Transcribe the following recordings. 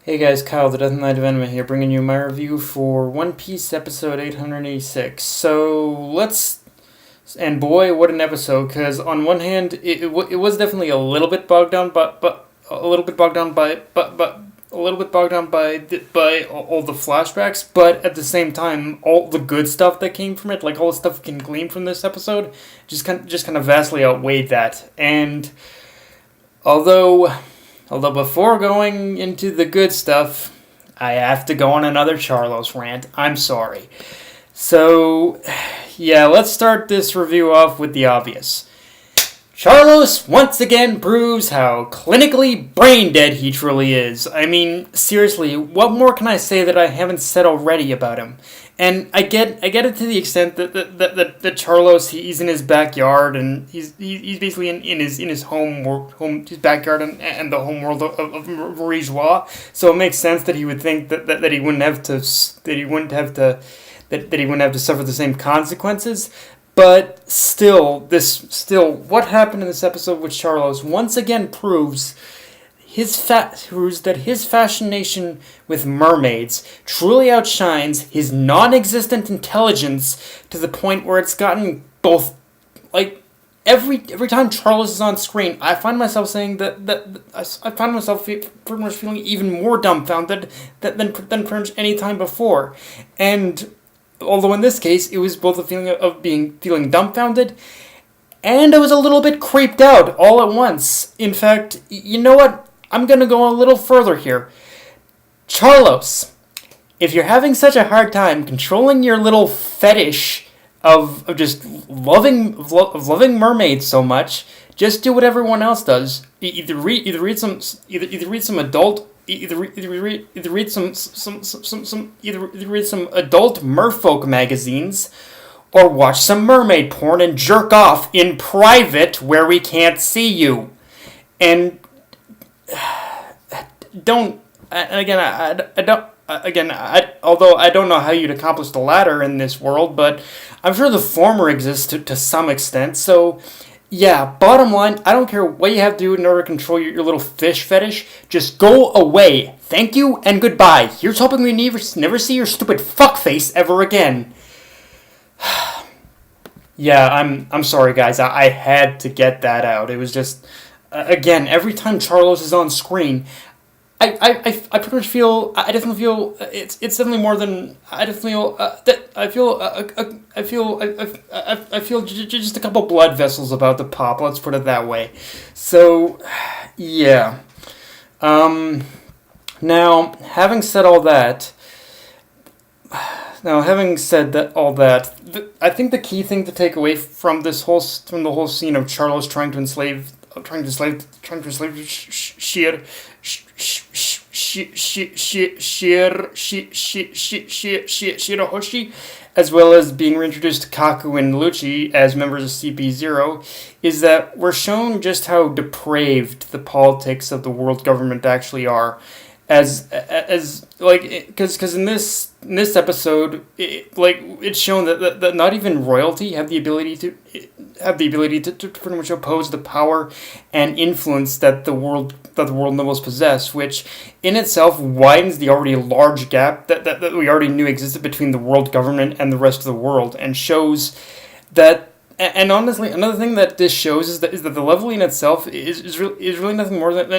Hey guys, Kyle, the Death Knight of Anime here, bringing you my review for One Piece episode 886. And boy, what an episode! Because on one hand, it was definitely a little bit bogged down, but a little bit bogged down by a little bit bogged down by all the flashbacks. But at the same time, all the good stuff that came from it, like all the stuff we can glean from this episode, just kind of vastly outweighed that. And although. Although before going into the good stuff, I have to go on another Charlos rant. I'm sorry. So, yeah, let's start this review off with the obvious. Charlos once again proves how clinically brain dead he truly is. I mean, seriously, what more can I say that I haven't said already about him? And I get it to the extent that Charlos, he's in his backyard and he's basically in his his backyard and the home world of Marijois. So it makes sense that he would think that he wouldn't have to suffer the same consequences. But still, what happened in this episode with Charlos once again proves that his fascination with mermaids truly outshines his non-existent intelligence to the point where it's gotten both, like, every time Charlos is on screen, I find myself saying I find myself pretty much feeling even more dumbfounded than pretty much any time before, and although in this case it was both a feeling of feeling dumbfounded, and I was a little bit creeped out all at once. In fact, you know what? I'm going to go a little further here. Charlos, if you're having such a hard time controlling your little fetish of just loving mermaids so much, just do what everyone else does. Either read some adult merfolk magazines, or watch some mermaid porn and jerk off in private where we can't see you. And don't. And again, I don't. Although I don't know how you'd accomplish the latter in this world, but I'm sure the former exists to some extent. So, yeah, bottom line, I don't care what you have to do in order to control your little fish fetish. Just go away. Thank you and goodbye. Here's hoping we never see your stupid fuckface ever again. Yeah, I'm sorry, guys. I had to get that out. It was just, again, every time Charlos is on screen, I pretty much feel, I definitely feel it's definitely more than I definitely feel that I feel just a couple blood vessels about to pop. Let's put it that way. So, yeah. Now, having said all that. Now, having said all that, I think the key thing to take away from the whole scene of Charlos trying to enslave Shirahoshi, as well as being reintroduced to Kaku and Lucci as members of CP0, is that we're shown just how depraved the politics of the world government actually are. Because in this episode, it's shown that not even royalty have the ability to pretty much oppose the power and influence that the world nobles possess, which in itself widens the already large gap that we already knew existed between the world government and the rest of the world, and shows that. And honestly, another thing that this shows is that the level in itself is really nothing more than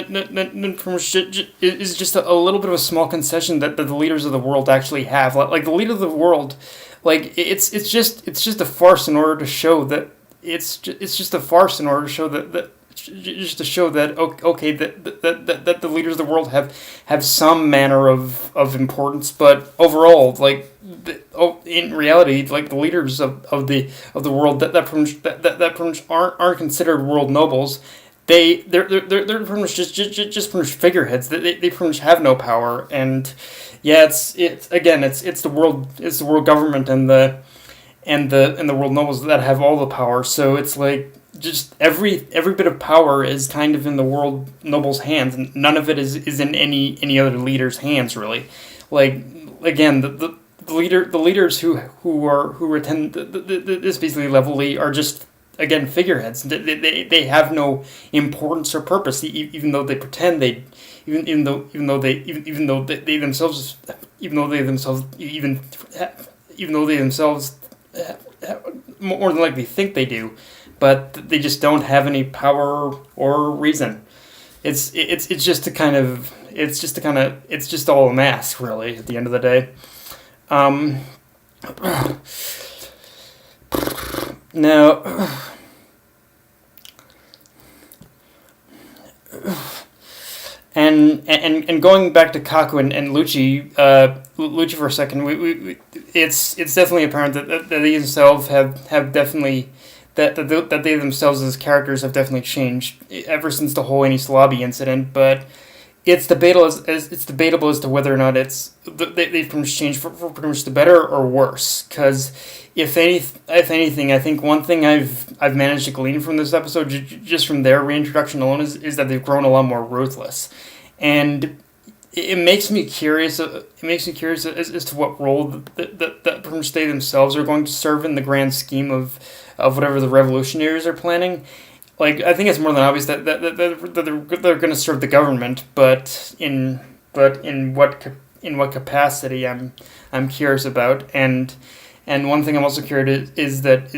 is just a little bit of a small concession that the leaders of the world actually have. Like the leader of the world, like it's just a farce in order to show that that the leaders of the world have some manner of importance, but overall, in reality, like the leaders of the world that aren't considered world nobles, they're pretty much just pretty much figureheads. They pretty much have no power, and yeah, it's the world government and the world nobles that have all the power. So it's like just every bit of power is kind of in the world nobles' hands, and none of it is in any other leader's hands, really. Like, again, the leaders who attend this basically level are just again, figureheads. They have no importance or purpose, even though they pretend they, even though they themselves, even though they themselves, even though they themselves more than likely think they do, but they just don't have any power or reason. It's just a kind of it's just all a mask, really, at the end of the day. Now, and going back to Kaku and Lucci for a second, it's definitely apparent that they themselves have definitely that they themselves as characters have definitely changed ever since the whole Enies Lobby incident. But it's debatable as to whether or not they've pretty much changed for pretty much the better or worse. Because if anything, I think one thing I've managed to glean from this episode, just from their reintroduction alone, is that they've grown a lot more ruthless, and it makes me curious. It makes me curious as to what role that pretty much they themselves are going to serve in the grand scheme of whatever the revolutionaries are planning. Like, I think it's more than obvious that they're going to serve the government, but in what capacity, I'm curious about. And one thing I'm also curious is that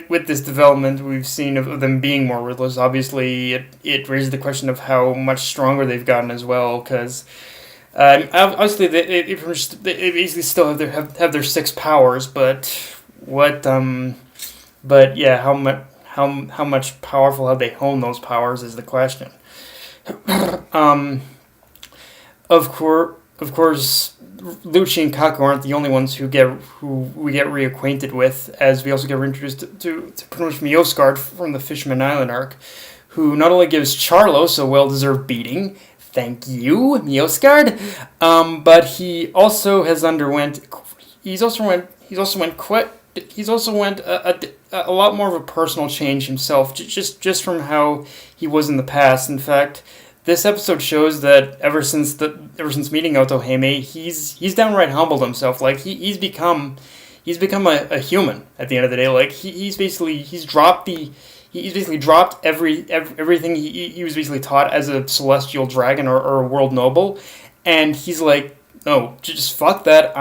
with this development we've seen of them being more ruthless, obviously it raises the question of how much stronger they've gotten as well. Because obviously they basically still have their six powers, but yeah, how much powerful have they honed those powers is the question. Of course, Lucci and Kaku aren't the only ones who we get reacquainted with, as we also get reintroduced to pretty much Miosgard from the Fisherman Island arc, who not only gives Charlos a well-deserved beating, thank you, Miosgard, but he also went a lot more of a personal change himself, just from how he was in the past. In fact, this episode shows that ever since meeting Otohime, he's downright humbled himself. Like he's become a human at the end of the day. Like he's basically dropped everything he was basically taught as a celestial dragon or a world noble, and he's like, no, just fuck that.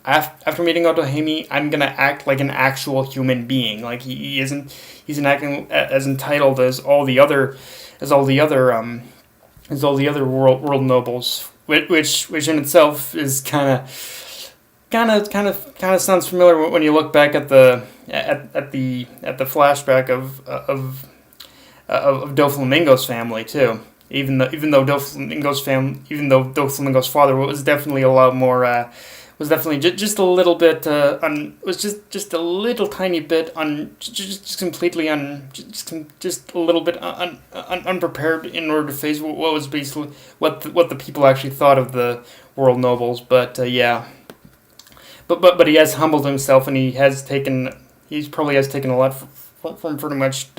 After meeting Otohime, I'm gonna act like an actual human being. Like he's acting as entitled as all the other world nobles, which in itself is kind of sounds familiar when you look back at the flashback of Doflamingo's family too. Even though Doflamingo's father was definitely a lot more. Was definitely just a little bit just a little tiny bit just a little bit unprepared in order to face what was basically what the people actually thought of the world nobles. But yeah, but he has humbled himself, and he probably has taken a lot from pretty much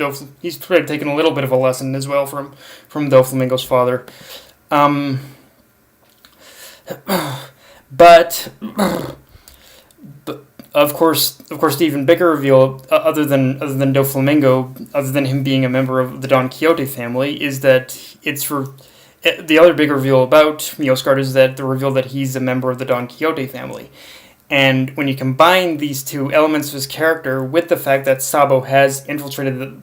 he's probably taken a little bit of a lesson as well from Doflamingo's father. But of course, the even bigger reveal, other than Doflamingo, other than him being a member of the Don Quixote family, is that the other big reveal about Miosgard is that the reveal that he's a member of the Don Quixote family. And when you combine these two elements of his character with the fact that Sabo has infiltrated the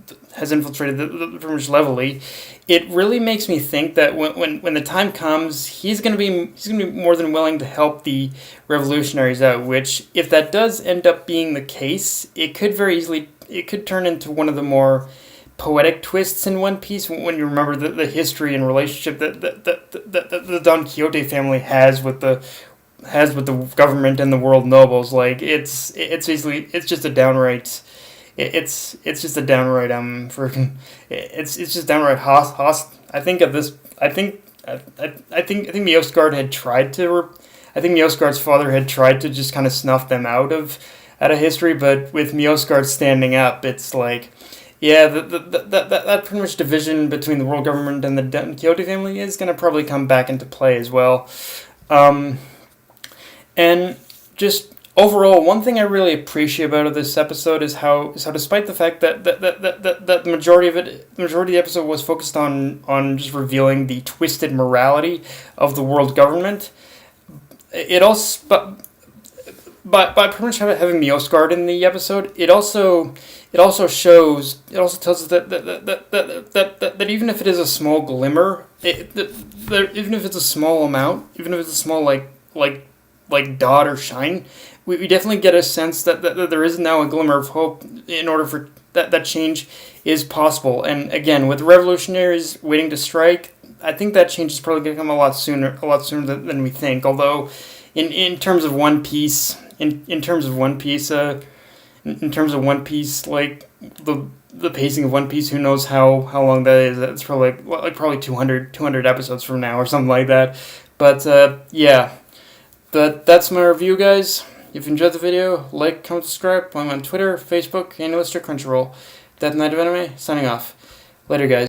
pretty much levelly, it really makes me think that when the time comes, he's gonna be more than willing to help the revolutionaries out. Which, if that does end up being the case, it could turn into one of the more poetic twists in One Piece when you remember the history and relationship that the Don Quixote family has with the government and the world nobles. Like it's basically just a downright. It's just downright hostile. I think Miosgard's father had tried to just kind of snuff them out of history, but with Miosgard standing up, it's like, yeah, that pretty much division between the world government and the Don Quixote family is going to probably come back into play as well. And just overall, one thing I really appreciate about this episode is how despite the fact that the majority of the episode was focused on just revealing the twisted morality of the world government, it also by pretty much having the Oscar in the episode, it also tells us that even if it is a small glimmer, even if it's a small amount, even if it's a small like dot or shine, we definitely get a sense that there is now a glimmer of hope in order for that change is possible. And again, with revolutionaries waiting to strike, I think that change is probably going to come a lot sooner than we think. Although, in terms of One Piece, in terms of One Piece, like the pacing of One Piece, who knows how long that is? It's probably 200 episodes from now or something like that. But yeah. But that's my review, guys. If you enjoyed the video, like, comment, subscribe. I'm on Twitter, Facebook, and Crunchyroll. That Night of Anime, signing off. Later, guys.